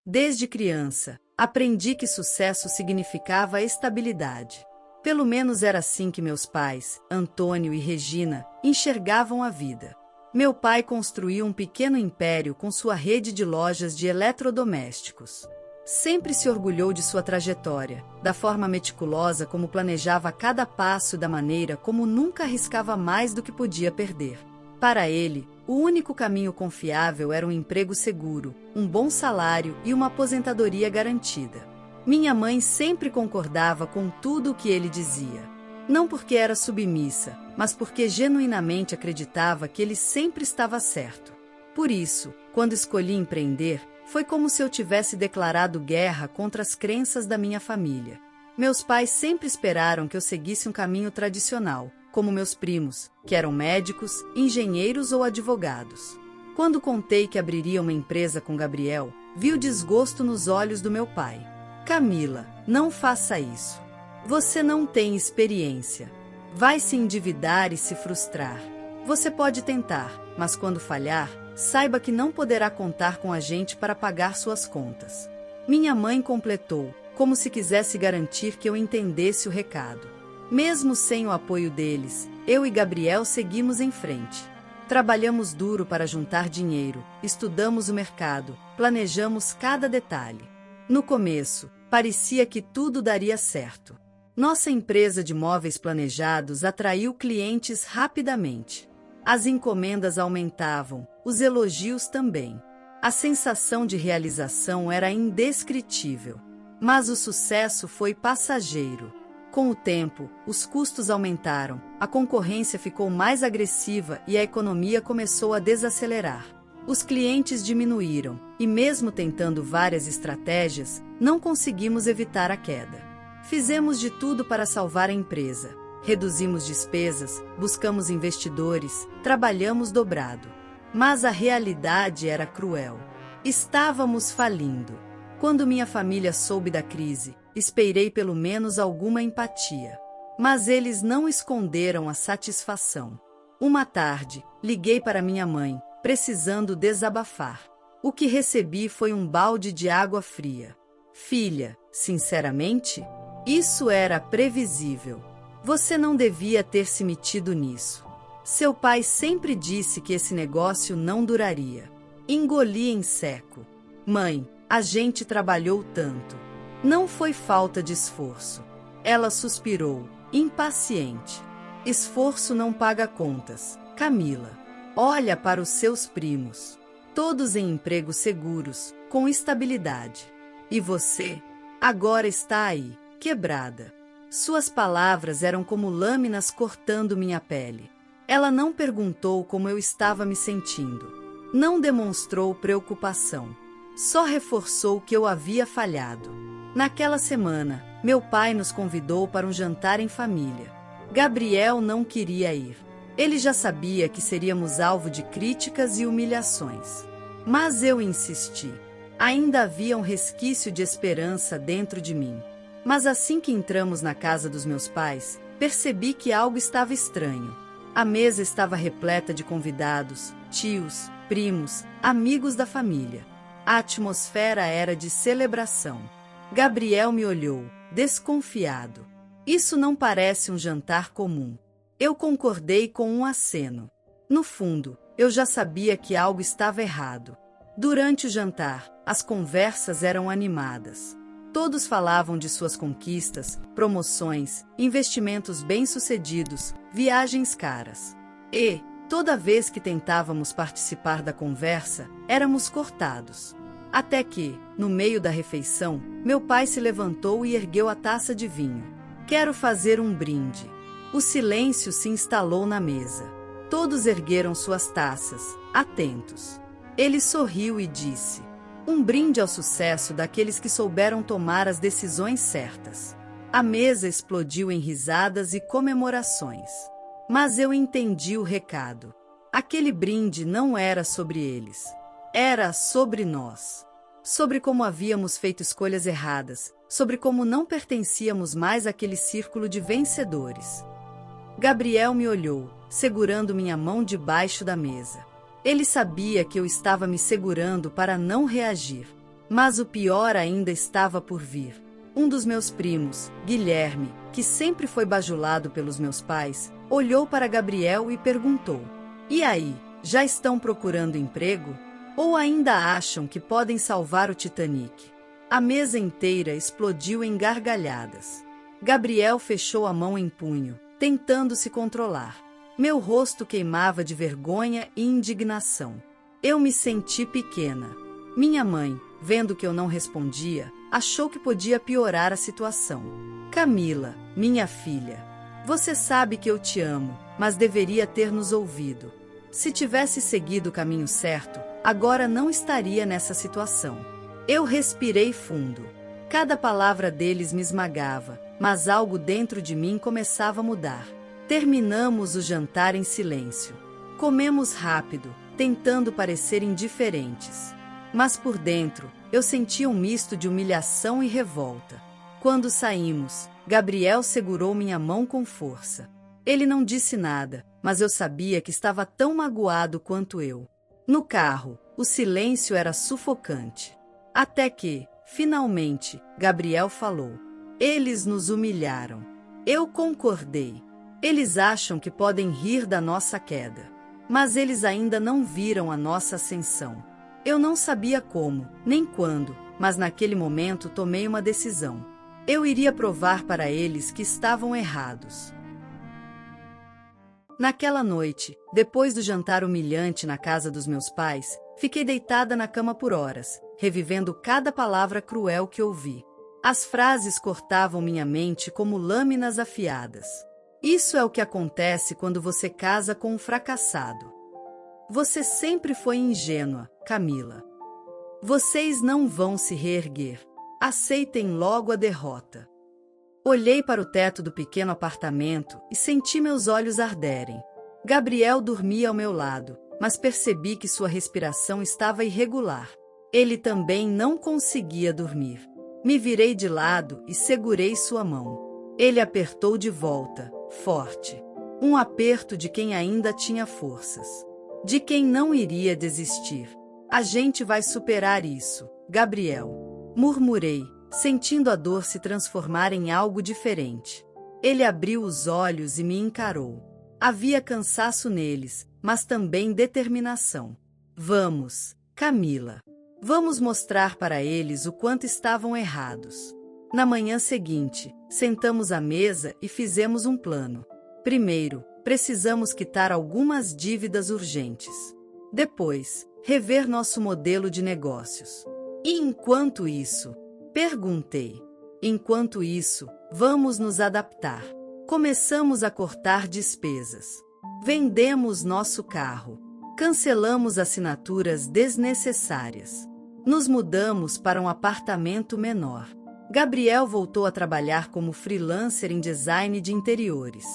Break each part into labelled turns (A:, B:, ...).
A: Desde criança, aprendi que sucesso significava estabilidade. Pelo menos era assim que meus pais, Antônio e Regina, enxergavam a vida. Meu pai construiu um pequeno império com sua rede de lojas de eletrodomésticos. Sempre se orgulhou de sua trajetória, da forma meticulosa como planejava cada passo e da maneira como nunca arriscava mais do que podia perder. Para ele, o único caminho confiável era um emprego seguro, um bom salário e uma aposentadoria garantida. Minha mãe sempre concordava com tudo o que ele dizia. Não porque era submissa, mas porque genuinamente acreditava que ele sempre estava certo. Por isso, quando escolhi empreender, foi como se eu tivesse declarado guerra contra as crenças da minha família. Meus pais sempre esperaram que eu seguisse um caminho tradicional, como meus primos, que eram médicos, engenheiros ou advogados. Quando contei que abriria uma empresa com Gabriel, vi o desgosto nos olhos do meu pai. Camila, não faça isso. Você não tem experiência. Vai se endividar e se frustrar. Você pode tentar, mas quando falhar, saiba que não poderá contar com a gente para pagar suas contas. Minha mãe completou, como se quisesse garantir que eu entendesse o recado. Mesmo sem o apoio deles, eu e Gabriel seguimos em frente. Trabalhamos duro para juntar dinheiro, estudamos o mercado, planejamos cada detalhe. No começo, parecia que tudo daria certo. Nossa empresa de móveis planejados atraiu clientes rapidamente. As encomendas aumentavam, os elogios também. A sensação de realização era indescritível. Mas o sucesso foi passageiro. Com o tempo, os custos aumentaram, a concorrência ficou mais agressiva e a economia começou a desacelerar. Os clientes diminuíram, e mesmo tentando várias estratégias, não conseguimos evitar a queda. Fizemos de tudo para salvar a empresa. Reduzimos despesas, buscamos investidores, trabalhamos dobrado. Mas a realidade era cruel. Estávamos falindo. Quando minha família soube da crise, esperei pelo menos alguma empatia. Mas eles não esconderam a satisfação. Uma tarde, liguei para minha mãe, precisando desabafar. O que recebi foi um balde de água fria. Filha, sinceramente? Isso era previsível. Você não devia ter se metido nisso. Seu pai sempre disse que esse negócio não duraria. Engoli em seco. Mãe, a gente trabalhou tanto. Não foi falta de esforço. Ela suspirou, impaciente. Esforço não paga contas, Camila. Olha para os seus primos. Todos em empregos seguros, com estabilidade. E você? Agora está aí, quebrada. Suas palavras eram como lâminas cortando minha pele. Ela não perguntou como eu estava me sentindo. Não demonstrou preocupação. Só reforçou que eu havia falhado. Naquela semana, meu pai nos convidou para um jantar em família. Gabriel não queria ir. Ele já sabia que seríamos alvo de críticas e humilhações. Mas eu insisti. Ainda havia um resquício de esperança dentro de mim. Mas assim que entramos na casa dos meus pais, percebi que algo estava estranho. A mesa estava repleta de convidados, tios, primos, amigos da família. A atmosfera era de celebração. Gabriel me olhou, desconfiado. Isso não parece um jantar comum. Eu concordei com um aceno. No fundo, eu já sabia que algo estava errado. Durante o jantar, as conversas eram animadas. Todos falavam de suas conquistas, promoções, investimentos bem-sucedidos, viagens caras. E, toda vez que tentávamos participar da conversa, éramos cortados. Até que, no meio da refeição, meu pai se levantou e ergueu a taça de vinho. Quero fazer um brinde. O silêncio se instalou na mesa. Todos ergueram suas taças, atentos. Ele sorriu e disse: um brinde ao sucesso daqueles que souberam tomar as decisões certas. A mesa explodiu em risadas e comemorações. Mas eu entendi o recado. Aquele brinde não era sobre eles. Era sobre nós. Sobre como havíamos feito escolhas erradas, sobre como não pertencíamos mais àquele círculo de vencedores. Gabriel me olhou, segurando minha mão debaixo da mesa. Ele sabia que eu estava me segurando para não reagir. Mas o pior ainda estava por vir. Um dos meus primos, Guilherme, que sempre foi bajulado pelos meus pais, olhou para Gabriel e perguntou: "E aí, já estão procurando emprego? Ou ainda acham que podem salvar o Titanic?" A mesa inteira explodiu em gargalhadas. Gabriel fechou a mão em punho, tentando se controlar. Meu rosto queimava de vergonha e indignação. Eu me senti pequena. Minha mãe, vendo que eu não respondia, achou que podia piorar a situação. "Camila, minha filha, você sabe que eu te amo, mas deveria ter nos ouvido. Se tivesse seguido o caminho certo, agora não estaria nessa situação." Eu respirei fundo. Cada palavra deles me esmagava, mas algo dentro de mim começava a mudar. Terminamos o jantar em silêncio. Comemos rápido, tentando parecer indiferentes. Mas por dentro, eu sentia um misto de humilhação e revolta. Quando saímos, Gabriel segurou minha mão com força. Ele não disse nada, mas eu sabia que estava tão magoado quanto eu. No carro, o silêncio era sufocante. Até que, finalmente, Gabriel falou: "Eles nos humilharam." Eu concordei. Eles acham que podem rir da nossa queda. Mas eles ainda não viram a nossa ascensão. Eu não sabia como, nem quando, mas naquele momento tomei uma decisão. Eu iria provar para eles que estavam errados. Naquela noite, depois do jantar humilhante na casa dos meus pais, fiquei deitada na cama por horas, revivendo cada palavra cruel que ouvi. As frases cortavam minha mente como lâminas afiadas. Isso é o que acontece quando você casa com um fracassado. Você sempre foi ingênua, Camila. Vocês não vão se reerguer. Aceitem logo a derrota. Olhei para o teto do pequeno apartamento e senti meus olhos arderem. Gabriel dormia ao meu lado, mas percebi que sua respiração estava irregular. Ele também não conseguia dormir. Me virei de lado e segurei sua mão. Ele apertou de volta, forte. Um aperto de quem ainda tinha forças. De quem não iria desistir. "A gente vai superar isso, Gabriel." Murmurei, sentindo a dor se transformar em algo diferente. Ele abriu os olhos e me encarou. Havia cansaço neles, mas também determinação. "Vamos, Camila. Vamos mostrar para eles o quanto estavam errados." Na manhã seguinte, sentamos à mesa e fizemos um plano. Primeiro, precisamos quitar algumas dívidas urgentes. Depois, rever nosso modelo de negócios. "E enquanto isso?" perguntei. "Enquanto isso, vamos nos adaptar." Começamos a cortar despesas. Vendemos nosso carro. Cancelamos assinaturas desnecessárias. Nos mudamos para um apartamento menor. Gabriel voltou a trabalhar como freelancer em design de interiores.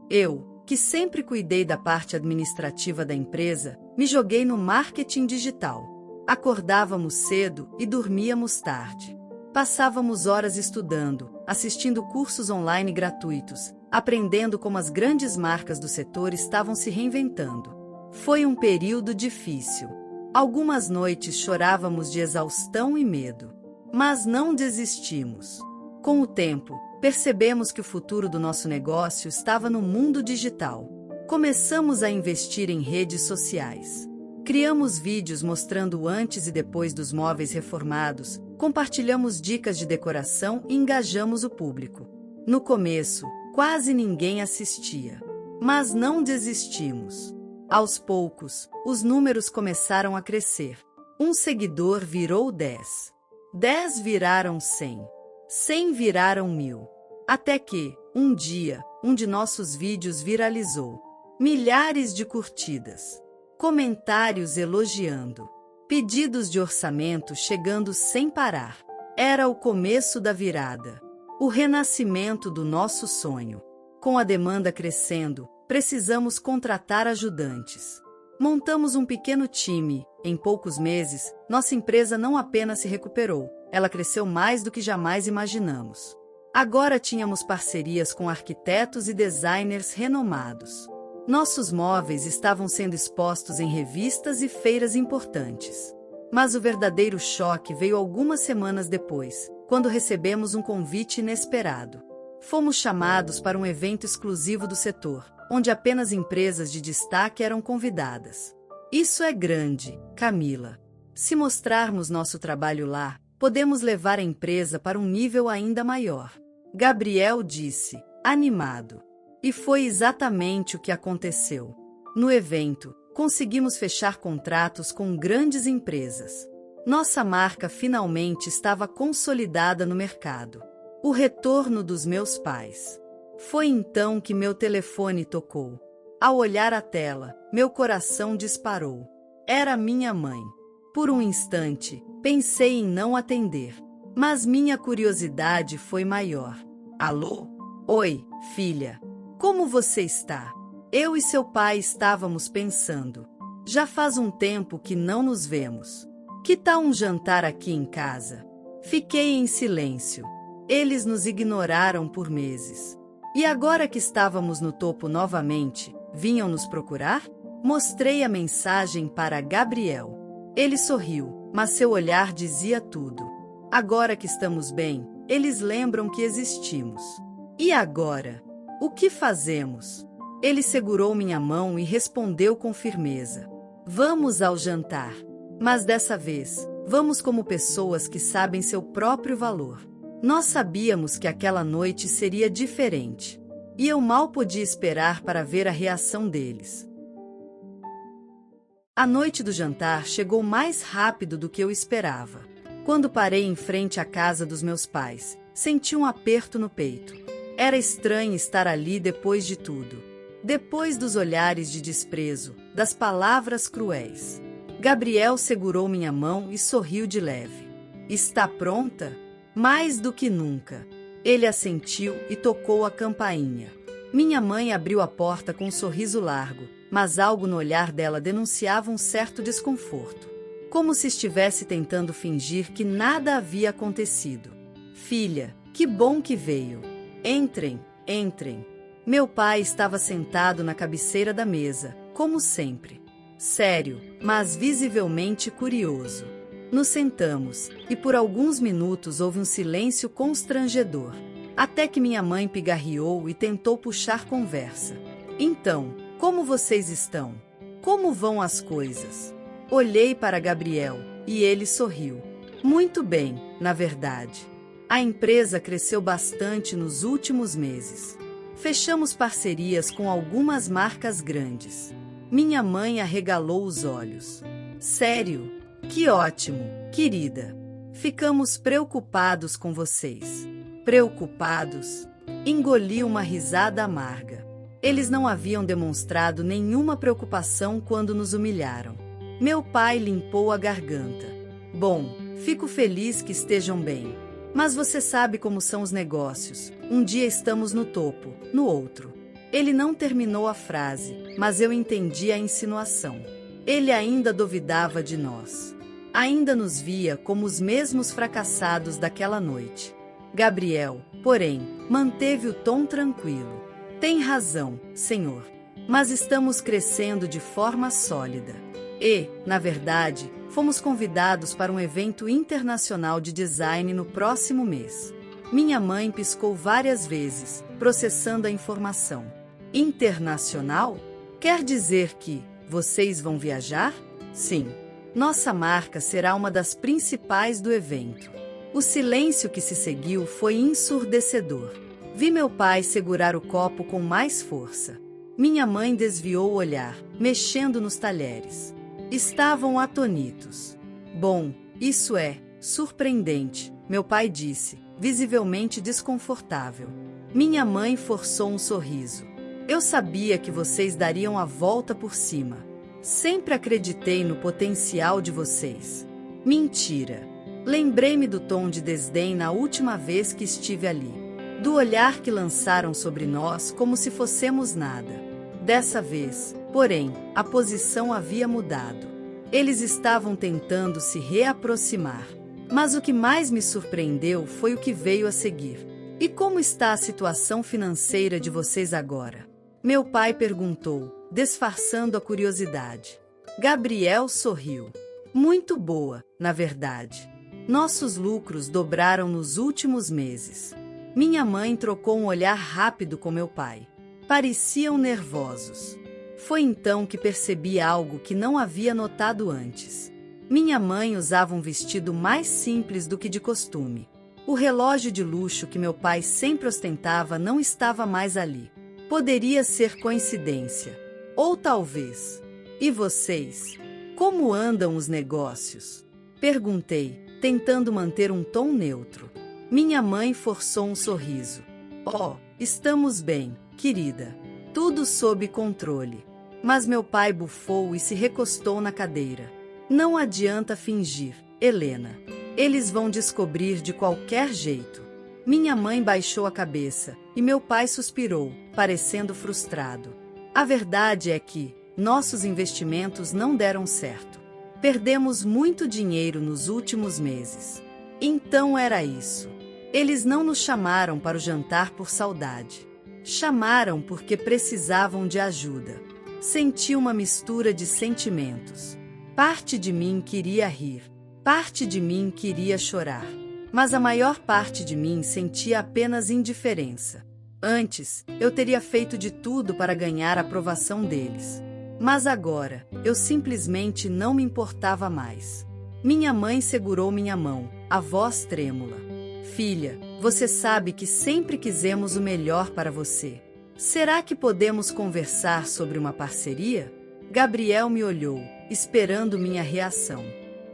A: Eu, que sempre cuidei da parte administrativa da empresa, me joguei no marketing digital. Acordávamos cedo e dormíamos tarde. Passávamos horas estudando, assistindo cursos online gratuitos, aprendendo como as grandes marcas do setor estavam se reinventando. Foi um período difícil. Algumas noites chorávamos de exaustão e medo. Mas não desistimos. Com o tempo, percebemos que o futuro do nosso negócio estava no mundo digital. Começamos a investir em redes sociais. Criamos vídeos mostrando o antes e depois dos móveis reformados, compartilhamos dicas de decoração e engajamos o público. No começo, quase ninguém assistia. Mas não desistimos. Aos poucos, os números começaram a crescer. Um seguidor virou 10. 10 viraram 100. 100 viraram 1000. Até que, um dia, um de nossos vídeos viralizou. Milhares de curtidas. Comentários elogiando. Pedidos de orçamento chegando sem parar. Era o começo da virada. O renascimento do nosso sonho. Com a demanda crescendo, precisamos contratar ajudantes. Montamos um pequeno time. Em poucos meses, nossa empresa não apenas se recuperou, ela cresceu mais do que jamais imaginamos. Agora tínhamos parcerias com arquitetos e designers renomados. Nossos móveis estavam sendo expostos em revistas e feiras importantes. Mas o verdadeiro choque veio algumas semanas depois, quando recebemos um convite inesperado. Fomos chamados para um evento exclusivo do setor, onde apenas empresas de destaque eram convidadas. Isso é grande, Camila. Se mostrarmos nosso trabalho lá, podemos levar a empresa para um nível ainda maior. Gabriel disse, animado. E foi exatamente o que aconteceu. No evento, conseguimos fechar contratos com grandes empresas. Nossa marca finalmente estava consolidada no mercado. O retorno dos meus pais. Foi então que meu telefone tocou. Ao olhar a tela, meu coração disparou. Era minha mãe. Por um instante, pensei em não atender. Mas minha curiosidade foi maior. Alô? Oi, filha. Como você está? Eu e seu pai estávamos pensando. Já faz um tempo que não nos vemos. Que tal um jantar aqui em casa? Fiquei em silêncio. Eles nos ignoraram por meses. E agora que estávamos no topo novamente, vinham nos procurar? Mostrei a mensagem para Gabriel. Ele sorriu, mas seu olhar dizia tudo. Agora que estamos bem, eles lembram que existimos. E agora? O que fazemos? Ele segurou minha mão e respondeu com firmeza. Vamos ao jantar. Mas dessa vez, vamos como pessoas que sabem seu próprio valor. Nós sabíamos que aquela noite seria diferente. E eu mal podia esperar para ver a reação deles. A noite do jantar chegou mais rápido do que eu esperava. Quando parei em frente à casa dos meus pais, senti um aperto no peito. Era estranho estar ali depois de tudo. Depois dos olhares de desprezo, das palavras cruéis. Gabriel segurou minha mão e sorriu de leve. Está pronta? Mais do que nunca. Ele assentiu e tocou a campainha. Minha mãe abriu a porta com um sorriso largo, mas algo no olhar dela denunciava um certo desconforto. Como se estivesse tentando fingir que nada havia acontecido. Filha, que bom que veio. Entrem, entrem. Meu pai estava sentado na cabeceira da mesa, como sempre. Sério, mas visivelmente curioso. Nos sentamos, e por alguns minutos houve um silêncio constrangedor. Até que minha mãe pigarreou e tentou puxar conversa. Então, como vocês estão? Como vão as coisas? Olhei para Gabriel, e ele sorriu. Muito bem, na verdade. A empresa cresceu bastante nos últimos meses. Fechamos parcerias com algumas marcas grandes. Minha mãe arregalou os olhos. Sério? Que ótimo, querida. Ficamos preocupados com vocês. Preocupados? Engoli uma risada amarga. Eles não haviam demonstrado nenhuma preocupação quando nos humilharam. Meu pai limpou a garganta. Bom, fico feliz que estejam bem. Mas você sabe como são os negócios. Um dia estamos no topo, no outro. Ele não terminou a frase, mas eu entendi a insinuação. Ele ainda duvidava de nós. Ainda nos via como os mesmos fracassados daquela noite. Gabriel, porém, manteve o tom tranquilo. Tem razão, senhor. Mas estamos crescendo de forma sólida. E, na verdade, fomos convidados para um evento internacional de design no próximo mês. Minha mãe piscou várias vezes, processando a informação. Internacional? Quer dizer que vocês vão viajar? Sim. Nossa marca será uma das principais do evento. O silêncio que se seguiu foi ensurdecedor. Vi meu pai segurar o copo com mais força. Minha mãe desviou o olhar, mexendo nos talheres. Estavam atonitos. Bom, isso é surpreendente, meu pai disse, visivelmente desconfortável. Minha mãe forçou um sorriso. Eu sabia que vocês dariam a volta por cima. Sempre acreditei no potencial de vocês. Mentira. Lembrei-me do tom de desdém na última vez que estive ali. Do olhar que lançaram sobre nós como se fossemos nada. Dessa vez, porém, a posição havia mudado. Eles estavam tentando se reaproximar. Mas o que mais me surpreendeu foi o que veio a seguir. E como está a situação financeira de vocês agora? Meu pai perguntou, disfarçando a curiosidade. Gabriel sorriu. Muito boa, na verdade. Nossos lucros dobraram nos últimos meses. Minha mãe trocou um olhar rápido com meu pai. Pareciam nervosos. Foi então que percebi algo que não havia notado antes. Minha mãe usava um vestido mais simples do que de costume. O relógio de luxo que meu pai sempre ostentava não estava mais ali. Poderia ser coincidência. Ou talvez. E vocês? Como andam os negócios? Perguntei, tentando manter um tom neutro. Minha mãe forçou um sorriso. Oh, estamos bem, querida. Tudo sob controle. Mas meu pai bufou e se recostou na cadeira. Não adianta fingir, Helena. Eles vão descobrir de qualquer jeito. Minha mãe baixou a cabeça, e meu pai suspirou, parecendo frustrado. A verdade é que nossos investimentos não deram certo. Perdemos muito dinheiro nos últimos meses. Então era isso. Eles não nos chamaram para o jantar por saudade. Chamaram porque precisavam de ajuda. Senti uma mistura de sentimentos. Parte de mim queria rir. Parte de mim queria chorar. Mas a maior parte de mim sentia apenas indiferença. Antes, eu teria feito de tudo para ganhar a aprovação deles. Mas agora, eu simplesmente não me importava mais. Minha mãe segurou minha mão, a voz trêmula. Filha, você sabe que sempre quisemos o melhor para você. Será que podemos conversar sobre uma parceria? Gabriel me olhou, esperando minha reação.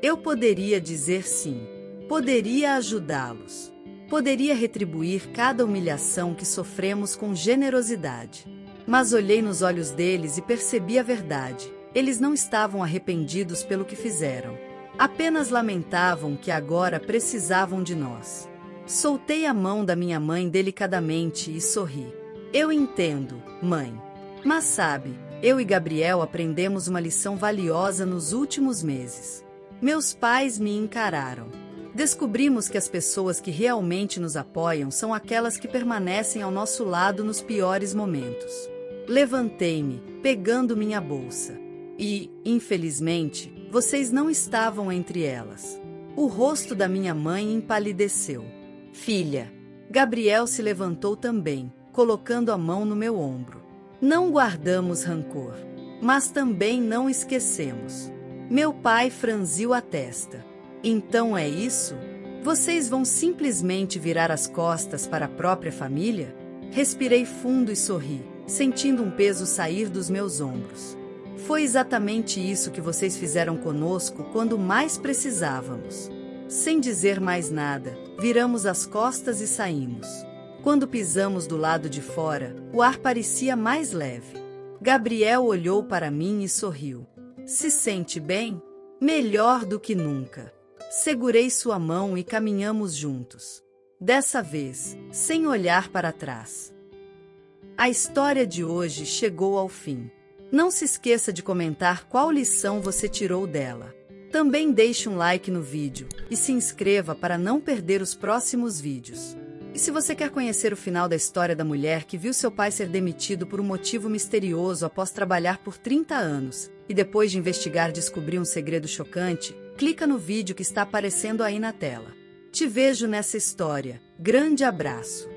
A: Eu poderia dizer sim. Poderia ajudá-los. Poderia retribuir cada humilhação que sofremos com generosidade. Mas olhei nos olhos deles e percebi a verdade. Eles não estavam arrependidos pelo que fizeram. Apenas lamentavam que agora precisavam de nós. Soltei a mão da minha mãe delicadamente e sorri. Eu entendo, mãe. Mas sabe, eu e Gabriel aprendemos uma lição valiosa nos últimos meses. Meus pais me encararam. Descobrimos que as pessoas que realmente nos apoiam são aquelas que permanecem ao nosso lado nos piores momentos. Levantei-me, pegando minha bolsa. E, infelizmente, vocês não estavam entre elas. O rosto da minha mãe empalideceu. Filha. Gabriel se levantou também, colocando a mão no meu ombro. Não guardamos rancor, mas também não esquecemos. Meu pai franziu a testa. Então é isso? Vocês vão simplesmente virar as costas para a própria família? Respirei fundo e sorri, sentindo um peso sair dos meus ombros. Foi exatamente isso que vocês fizeram conosco quando mais precisávamos. Sem dizer mais nada, viramos as costas e saímos. Quando pisamos do lado de fora, o ar parecia mais leve. Gabriel olhou para mim e sorriu. Se sente bem? Melhor do que nunca. Segurei sua mão e caminhamos juntos. Dessa vez, sem olhar para trás. A história de hoje chegou ao fim. Não se esqueça de comentar qual lição você tirou dela. Também deixe um like no vídeo e se inscreva para não perder os próximos vídeos. E se você quer conhecer o final da história da mulher que viu seu pai ser demitido por um motivo misterioso após trabalhar por 30 anos, e depois de investigar descobrir um segredo chocante, clica no vídeo que está aparecendo aí na tela. Te vejo nessa história. Grande abraço!